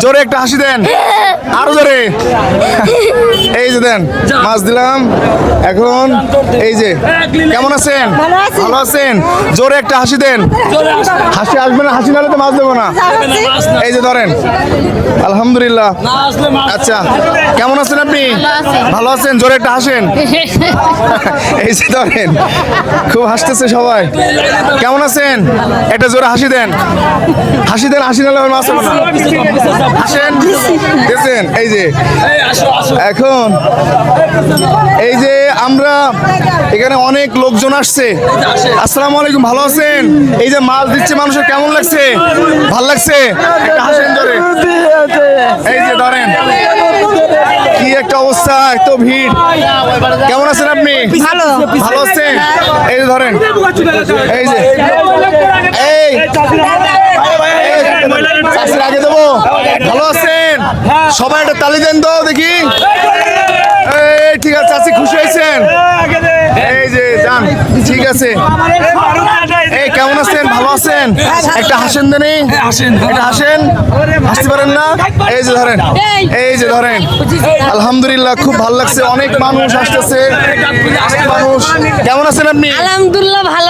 জোরে একটা হাসি দেন, আরো জোরে। এই যে দেন, মাছ দিলাম। এখন এই যে, কেমন আছেন? ভালো আছেন? জোরে একটা হাসি দেন। হাসি আসবে না, হাসি নাহলে তো মাছ দেবো না। এই যে ধরেন, আলহামদুলিল্লাহ। আচ্ছা, কেমন আছেন আপনি? ভালো আছেন? জোরে একটা হাসেন। এই যে ধরেন, খুব হাসতেছে সবাই। কেমন আছেন? একটা জোরে হাসি দেন, হাসি দেন, হাসি নাহলে মাছ হবে না। হাসেন, দেখছেন? এই যে এখন এই যে আমরা এখানে অনেক লোকজন আসছে। আসসালামু আলাইকুম, ভালো আছেন? এই যে মাছ দিচ্ছে মানুষের, কেমন লাগছে? ভাল লাগছে? একটা হাসেন জোরে। এই যে ধরেন, কি একটা অবস্থা, এত ভিড়। কেমন আছেন আপনি? ভালো। ভালো আছেন? এই যে ধরেন, এই যে এই চাষির আগে দেবো। ভালো আছেন? সবাই একটা তালি দেন তো দেখি। এই ঠিক আছে, চাষি খুশি হয়েছেন? এই যে যান, ঠিক আছে। এই কেমন আছেন? ভালো আছেন? একটা হাসেন দেনি, একটা হাসেন। হাসতে পারেন না? এই যে ধরেন, এই যে ধরেন, আলহামদুলিল্লাহ খুব ভালো লাগছে। অনেক মানুষ আসতেছে, মানুষ। কেমন আছেন আপনি? আলহামদুলিল্লাহ ভালো।